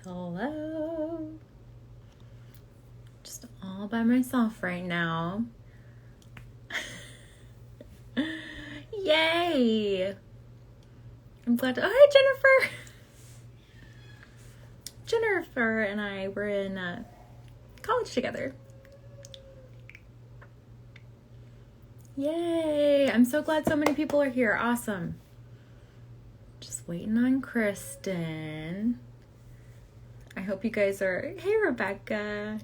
Hello. Just all by myself right now. Yay! I'm glad to. Oh, hi, Jennifer! Jennifer and I were in college together. Yay! I'm so glad so many people are here. Awesome. Just waiting on Kristin. I hope you guys are. Hey, Rebecca.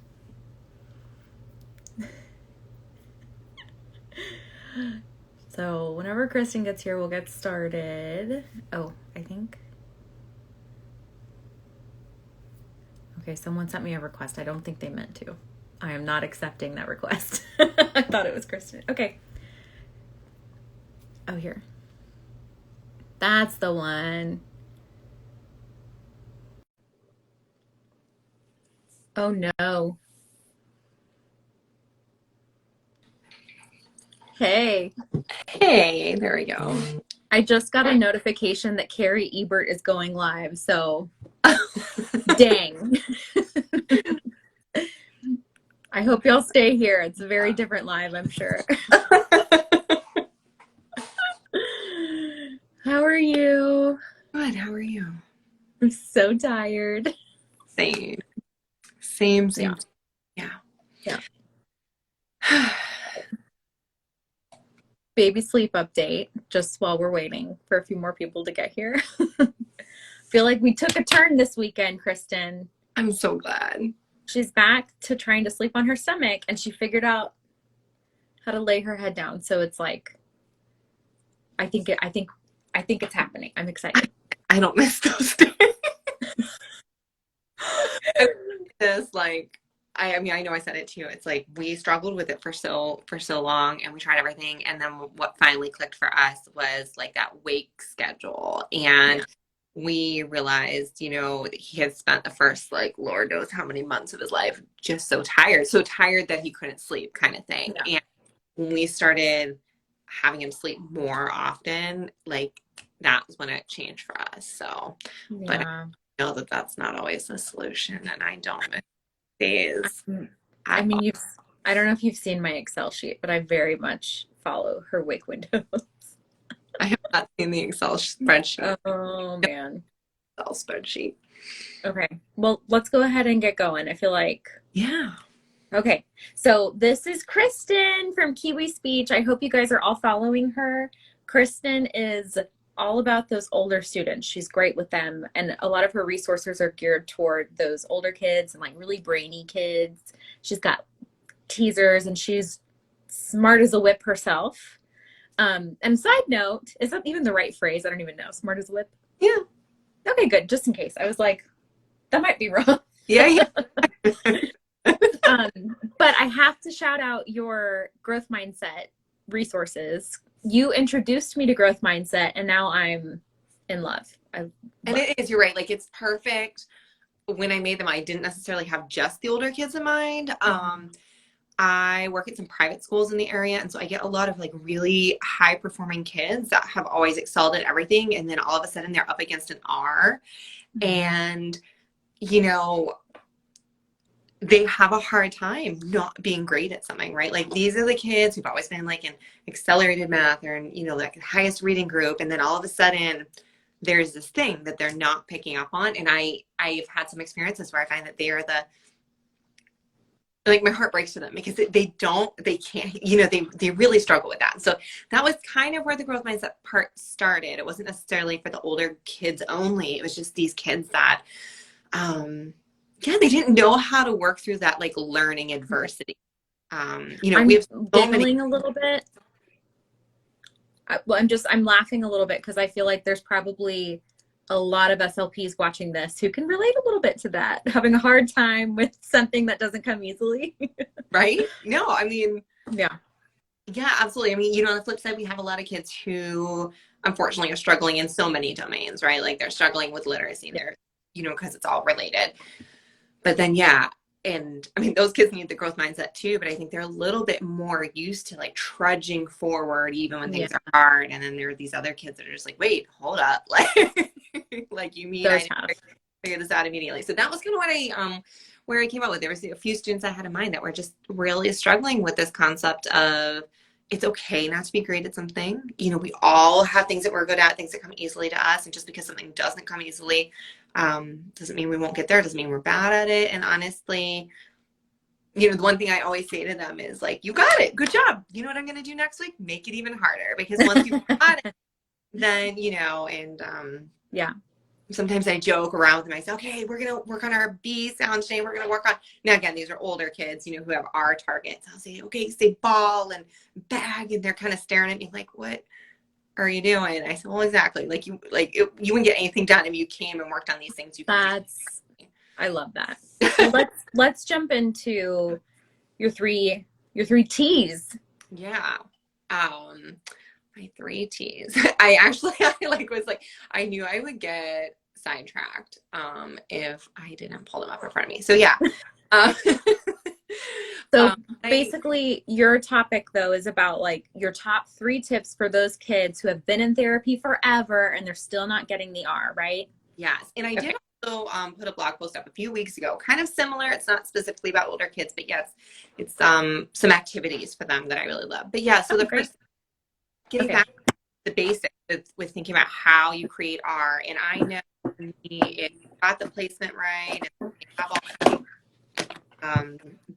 So, whenever Kristin gets here, we'll get started. Oh, I think. Okay, someone sent me a request. I don't think they meant to. I am not accepting that request. I thought it was Kristin. Okay. Oh, here. That's the one. Oh, no. Hey, Hey, there we go. I just got a notification that Carrie Ebert is going live, so dang. I hope y'all stay here. It's a very different live, I'm sure. How are you? Good, how are you? I'm so tired. Same. Same. Yeah. Baby sleep update, just while we're waiting for a few more people to get here. Feel like we took a turn this weekend, Kristin. I'm so glad. She's back to trying to sleep on her stomach, and she figured out how to lay her head down. So it's like, I think it's happening. I'm excited. I don't miss those days. I mean, I know I said it to you. It's like we struggled with it for so long, and we tried everything, and then what finally clicked for us was like that wake schedule, and we realized, he had spent the first, like, Lord knows how many months of his life just so tired that he couldn't sleep, kind of thing. Yeah. And when we started having him sleep more often, like, that was when it changed for us. So, but I know that that's not always the solution, and I don't miss days. I mean, I don't know if you've seen my Excel sheet, but I very much follow her wake windows. I have not seen the Excel spreadsheet. Oh, man. Excel spreadsheet. Okay. Well, let's go ahead and get going. I feel like. Yeah. Okay. So this is Kristin from Kiwi Speech. I hope you guys are all following her. Kristin is all about those older students. She's great with them. And a lot of her resources are geared toward those older kids and like really brainy kids. She's got teasers and she's smart as a whip herself. And side note, is that even the right phrase? I don't even know. Smart as a whip? Yeah. Okay, good. Just in case. I was like, that might be wrong. Yeah. But I have to shout out your growth mindset resources. You introduced me to growth mindset, and now I'm in love. And it is, you're right. Like, it's perfect. When I made them, I didn't necessarily have just the older kids in mind. I work at some private schools in the area, and so I get a lot of like really high performing kids that have always excelled at everything, and then all of a sudden they're up against an R, and they have a hard time not being great at something, right? Like, these are the kids who've always been like in accelerated math or in, like the highest reading group, and then all of a sudden there's this thing that they're not picking up on. And I've had some experiences where I find that they are like, my heart breaks for them because they can't, they really struggle with that. So that was kind of where the growth mindset part started. It wasn't necessarily for the older kids only. It was just these kids that, they didn't know how to work through that, like, learning adversity. I'm we have so giggling a little bit. I'm laughing a little bit because I feel like there's probably a lot of SLPs watching this who can relate a little bit to that, having a hard time with something that doesn't come easily. Right? No, I mean, yeah, absolutely. I mean, on the flip side, we have a lot of kids who unfortunately are struggling in so many domains, right? Like, they're struggling with literacy, they're, because it's all related. But then, and I mean, those kids need the growth mindset too, but I think they're a little bit more used to like trudging forward even when things are hard. And then there are these other kids that are just like, wait, hold up. Like, you mean figure this out immediately. So that was kind of what where I came up with. There was a few students I had in mind that were just really struggling with this concept of it's okay not to be great at something. You know, we all have things that we're good at, things that come easily to us. And just because something doesn't come easily, doesn't mean we won't get there, doesn't mean we're bad at it. And honestly, you know, the one thing I always say to them is like, you got it. Good job. You know what I'm going to do next week? Make it even harder, because once you've got it, then, you know, and Yeah. sometimes I joke around with them. I say, okay, we're going to work on our B sound today. We're going to work on, now again, these are older kids, you know, who have our targets. I'll say, okay, say ball and bag. And they're kind of staring at me like, what are you doing? I said, well, exactly. Like you wouldn't get anything done if you came and worked on these things. I love that. Well, let's jump into your three T's. Yeah. My three T's. I knew I would get sidetracked if I didn't pull them up in front of me. So yeah. Uh, So basically your topic though is about like your top 3 tips for those kids who have been in therapy forever and they're still not getting the R, right? Yes. And I did also put a blog post up a few weeks ago, kind of similar. It's not specifically about older kids, but yes, it's some activities for them that I really love. But yeah, so the first, getting back to the basics with thinking about how you create R. And I know for me, if you got the placement right, and you have all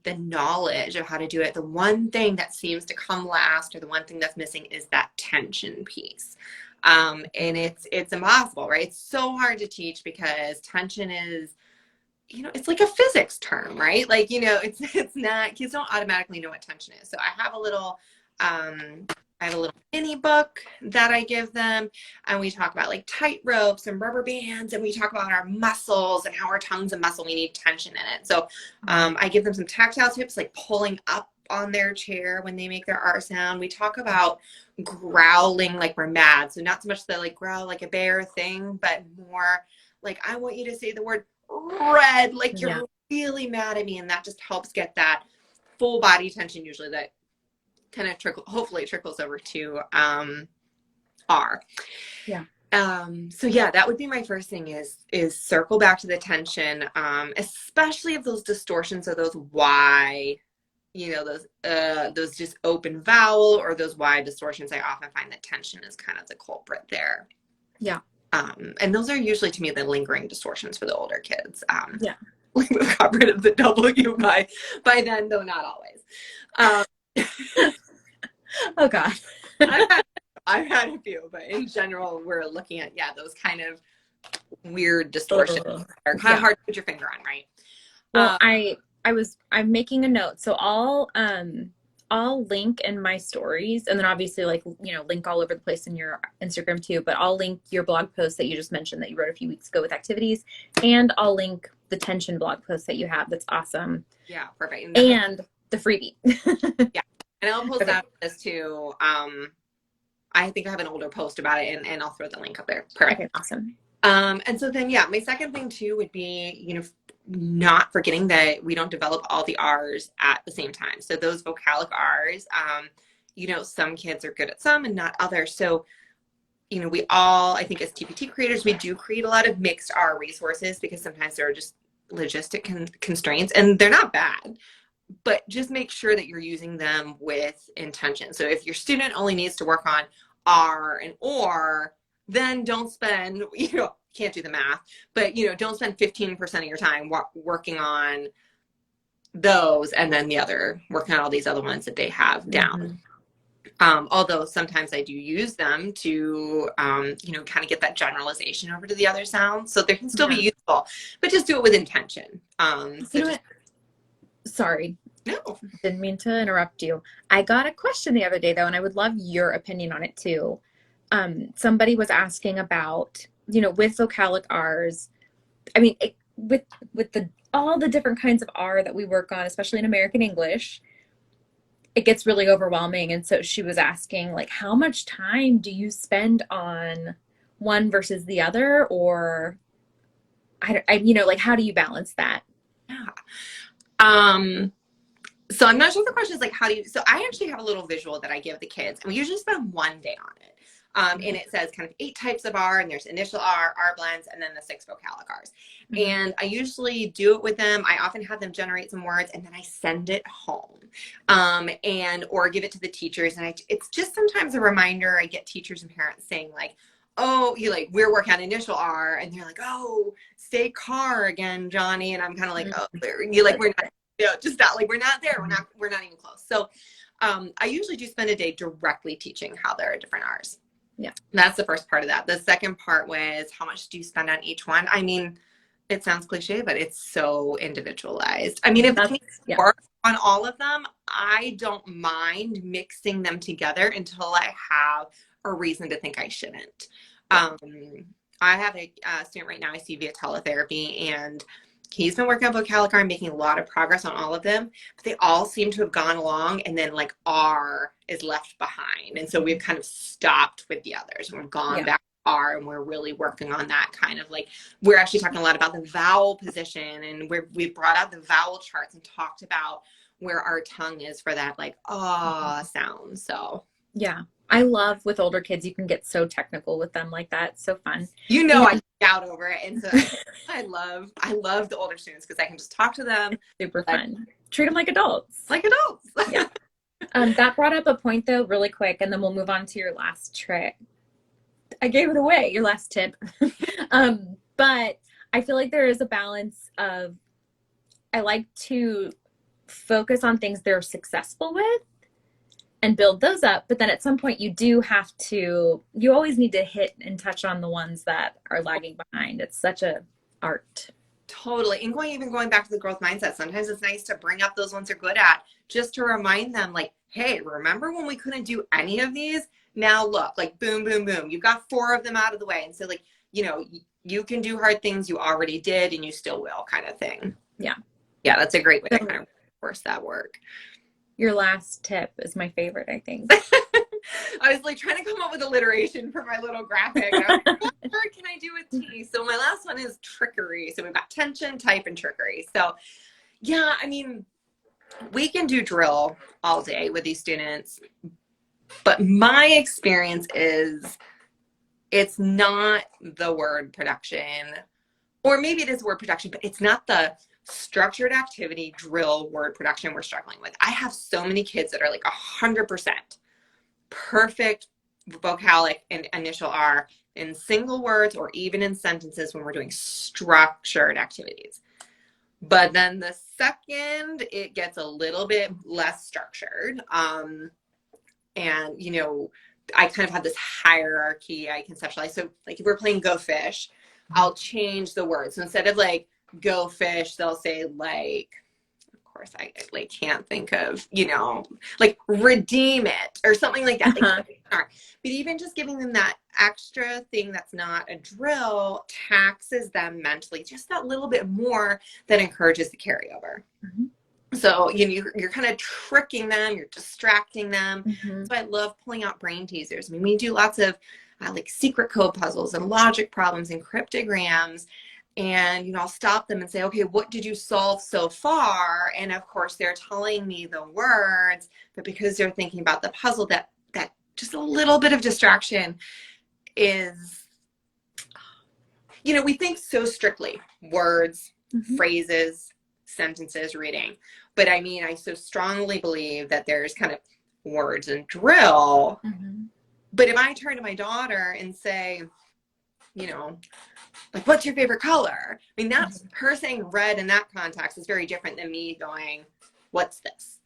the knowledge of how to do it, the one thing that seems to come last, or the one thing that's missing, is that tension piece. And it's impossible, right? It's so hard to teach because tension is, you know, it's like a physics term, right? Like, you know, it's not, kids don't automatically know what tension is. So I have a little mini book that I give them, and we talk about like tight ropes and rubber bands, and we talk about our muscles and how our tongue's a muscle. We need tension in it. So I give them some tactile tips, like pulling up on their chair when they make their R sound. We talk about growling like we're mad. So not so much the like growl like a bear thing, but more like, I want you to say the word red, like you're really mad at me. And that just helps get that full body tension, usually, that kind of hopefully trickles over to R. Yeah. So yeah, that would be my first thing, is circle back to the tension, especially if those distortions or those Y, you know, those just open vowel or those Y distortions. I often find that tension is kind of the culprit there. Yeah. And those are usually, to me, the lingering distortions for the older kids. Yeah. We've got rid of the W by then, though not always. Oh God. I've had a few, but in general, we're looking at, those kind of weird distortions that are kind of hard to put your finger on, right? Well, I'm making a note. So I'll link in my stories, and then obviously, like, you know, link all over the place in your Instagram too, but I'll link your blog post that you just mentioned that you wrote a few weeks ago with activities, and I'll link the tension blog post that you have. That's awesome. Yeah, perfect. And the freebie. Yeah. And I'll post that this too. I think I have an older post about it, and I'll throw the link up there. Perfect. Okay, awesome. And so then, my second thing too would be, you know, not forgetting that we don't develop all the R's at the same time. So those vocalic R's, you know, some kids are good at some and not others. So, you know, we all, I think as TPT creators, we do create a lot of mixed R resources, because sometimes there are just logistic constraints, and they're not bad, but just make sure that you're using them with intention. So if your student only needs to work on R and or, then don't spend, you know, can't do the math, but, you know, don't spend 15% of your time working on those, and then working on all these other ones that they have down. Although sometimes I do use them to, you know, kind of get that generalization over to the other sounds. So they can still be useful, but just do it with intention. Sorry. No. Didn't mean to interrupt you. I got a question the other day though, and I would love your opinion on it too. Somebody was asking about, you know, with vocalic R's, I mean, with all the different kinds of R that we work on, especially in American English, it gets really overwhelming. And so she was asking, like, how much time do you spend on one versus the other? Or you know, like, how do you balance that? Yeah. So I'm not sure if the question is like, so I actually have a little visual that I give the kids, and we usually spend one day on it. And it says kind of 8 types of R, and there's initial R, R blends, and then the 6 vocalic Rs. And I usually do it with them. I often have them generate some words, and then I send it home, and or give it to the teachers. And it's just sometimes a reminder. I get teachers and parents saying like, oh, you like, we're working on initial R, and they're like, oh, say car again, Johnny. And I'm kind of like, oh, you like, we're not, just not like, we're not there. We're not even close. So I usually do spend a day directly teaching how there are different R's. Yeah. That's the first part of that. The second part was, how much do you spend on each one? I mean, it sounds cliche, but it's so individualized. I mean, if the kids work on all of them, I don't mind mixing them together until I have a reason to think I shouldn't. I have a student right now I see via teletherapy, and he's been working on vocalic R and making a lot of progress on all of them, but they all seem to have gone along, and then like R is left behind. And so we've kind of stopped with the others, and we've gone back to R, and we're really working on that kind of like, we're actually talking a lot about the vowel position, and we've brought out the vowel charts and talked about where our tongue is for that like ah sound. So yeah, I love with older kids, you can get so technical with them like that. It's so fun. You know, I geek out over it. And so I love the older students because I can just talk to them. Super fun. Treat them like adults. Like adults. Yeah. That brought up a point though, really quick, and then we'll move on to your last trick. I gave it away, your last tip. But I feel like there is a balance of, I like to focus on things they're successful with and build those up. But then at some point you always need to hit and touch on the ones that are lagging behind. It's such a art. Totally. And even going back to the growth mindset, sometimes it's nice to bring up those ones they're good at, just to remind them like, hey, remember when we couldn't do any of these? Now look, like boom, boom, boom. You've got 4 of them out of the way. And so like, you know, you can do hard things you already did and you still will, kind of thing. Yeah. Yeah, that's a great way to kind of force that work. Your last tip is my favorite, I think. I was like trying to come up with alliteration for my little graphic. I was like, what word can I do with T? So my last one is trickery. So we've got tension, type, and trickery. So yeah, I mean, we can do drill all day with these students, but my experience is it's not the word production, or maybe it is word production, but it's not the structured activity drill word production we're struggling with. I have so many kids that are like 100% perfect vocalic and initial R in single words or even in sentences when we're doing structured activities. But then the second it gets a little bit less structured, and you know, I kind of have this hierarchy I conceptualize. So like if we're playing Go Fish, I'll change the words. So instead of like go fish, they'll say like, of course I like can't think of, you know, like redeem it or something like that. Like, but even just giving them that extra thing that's not a drill taxes them mentally just that little bit more that encourages the carryover. So, you know, you're kind of tricking them, you're distracting them. So I love pulling out brain teasers. I mean, we do lots of like secret code puzzles and logic problems and cryptograms. And, you know, I'll stop them and say, okay, what did you solve so far? And of course they're telling me the words, but because they're thinking about the puzzle, that just a little bit of distraction is, you know, we think so strictly, words, phrases, sentences, reading. But I mean, I so strongly believe that there's kind of words and drill. But if I turn to my daughter and say, you know, like, what's your favorite color? I mean, that's her saying red in that context is very different than me going, what's this?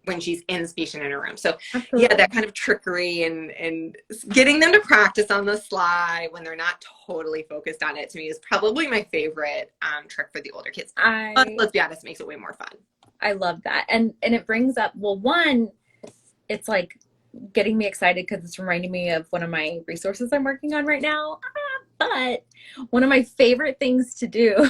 When she's in speech and in a room. So yeah, that kind of trickery and getting them to practice on the sly when they're not totally focused on it, to me is probably my favorite trick for the older kids. But let's be honest, it makes it way more fun. I love that. And it brings up, well, one, it's like getting me excited because it's reminding me of one of my resources I'm working on right now. But one of my favorite things to do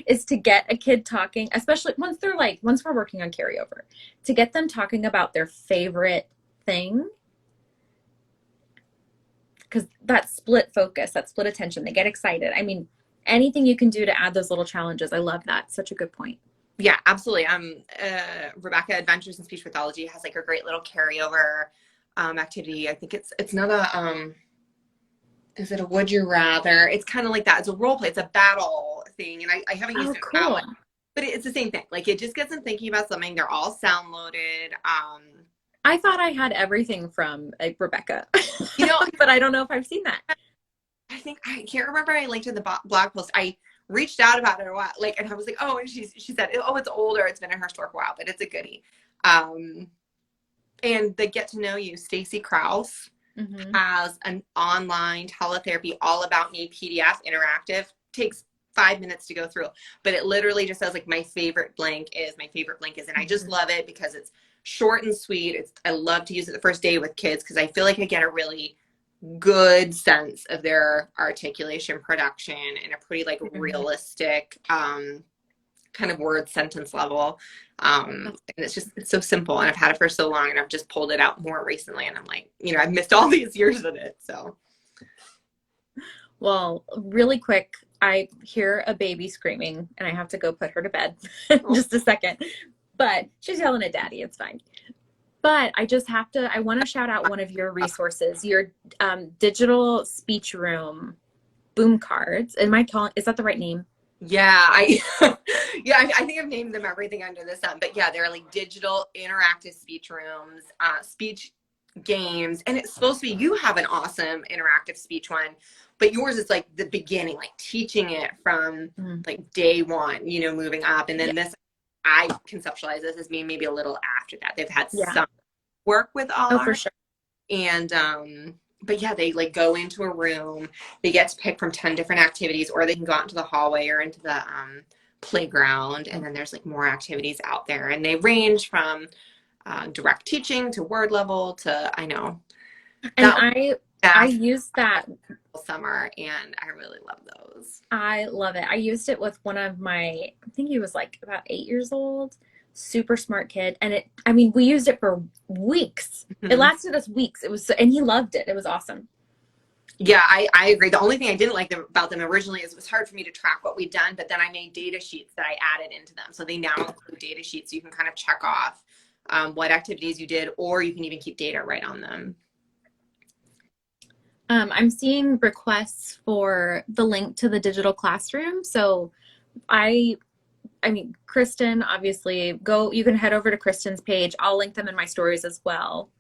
is to get a kid talking, especially once we're working on carryover, to get them talking about their favorite thing. Because that split focus, that split attention, they get excited. I mean, anything you can do to add those little challenges. I love that. Such a good point. Yeah, absolutely. Rebecca Adventures in Speech Pathology has like a great little carryover activity. I think it's not a is it a would you rather? It's kind of like that. It's a role play. It's a battle thing, and I haven't used Oh, it in a cool. while, but it's the same thing. Like it just gets them thinking about something. They're all sound loaded. I thought I had everything from Rebecca, You know, but I don't know if I've seen that. I think I can't remember. I linked in the blog post. I reached out about it a while, like, and I was like, oh, and she said, oh, it's older. It's been in her store for a while, but it's a goodie. And the Get to Know You, Stacy Krause has an online teletherapy all about me PDF interactive. Takes 5 minutes to go through, but it literally just says like my favorite blank is, and I just love it because it's short and sweet. I love to use it the first day with kids because I feel like I get a really good sense of their articulation production in a pretty like realistic kind of word sentence level. And it's so simple, and I've had it for so long, and I've just pulled it out more recently, and I'm like, I've missed all these years of it. So, well, really quick, I hear a baby screaming, and I have to go put her to bed in just a second. But she's yelling at daddy. It's fine. But I want to shout out one of your resources, your digital speech room boom cards. Is that the right name? Yeah, I think I've named them everything under the sun, but yeah, they're like digital interactive speech rooms, speech games, and it's supposed to be, you have an awesome interactive speech one, but yours is like the beginning, like teaching it from like day one, moving up. And then this, I conceptualize this as being maybe a little after that. They've had some work with Oh, for art, sure. and but yeah, they like go into a room, they get to pick from 10 different activities, or they can go out into the hallway or into the playground, and then there's like more activities out there, and they range from direct teaching to word level to, I know. And I used that summer, and I really love those. I love it. I used it with one of I think he was like about 8 years old, super smart kid. And we used it for weeks. It lasted us weeks. And he loved it. It was awesome. Yeah, I agree. The only thing I didn't like about them originally is it was hard for me to track what we'd done, but then I made data sheets that I added into them. So they now include data sheets, so you can kind of check off what activities you did, or you can even keep data right on them. I'm seeing requests for the link to the digital classroom. So Kristin, obviously, you can head over to Kristin's page. I'll link them in my stories as well.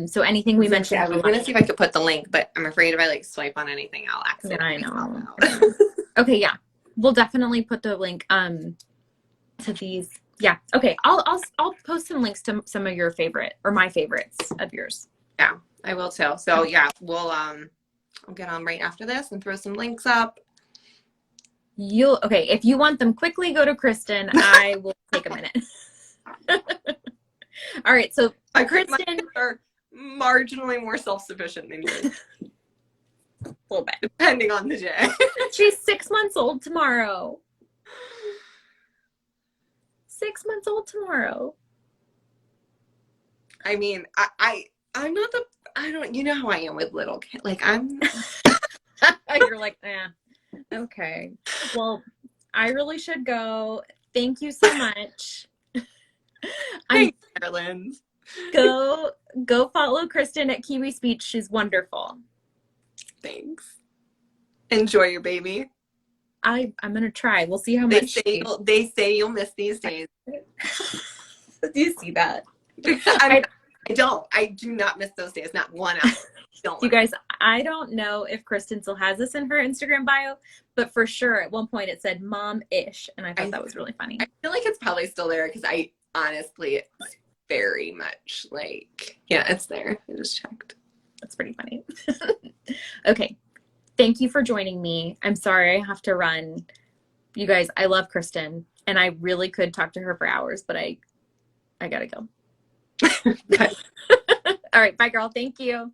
So anything we mentioned. I was going to see if I could put the link, but I'm afraid if I like swipe on anything, I'll accidentally. Yeah, I know. Okay, yeah. We'll definitely put the link to these. Yeah. Okay. I'll post some links to some of your favorite or my favorites of yours. Yeah, I will too. So yeah, I'll get on right after this and throw some links up. Okay, if you want them quickly, go to Kristin. I will take a minute. All right, so Kristin are marginally more self-sufficient than yours. A little bit. Depending on the day. She's 6 months old tomorrow. 6 months old tomorrow. I mean, I'm not you know how I am with little kids. Like You're like, okay. Well, I really should go. Thank you so much. Thanks, Ireland. Go follow Kristin at Kiwi Speech. She's wonderful. Thanks. Enjoy your baby. I'm gonna try. We'll see how much. They say you'll miss these days. Do you see that? I don't. I do not miss those days. Not one hour. You guys, I don't know if Kristin still has this in her Instagram bio, but for sure at one point it said mom-ish, and I thought that was really funny. I feel like it's probably still there because I honestly, it's very much like, yeah, it's there. I just checked. That's pretty funny. Okay. Thank you for joining me. I'm sorry I have to run. You guys, I love Kristin, and I really could talk to her for hours, but I gotta go. All right. Bye, girl. Thank you.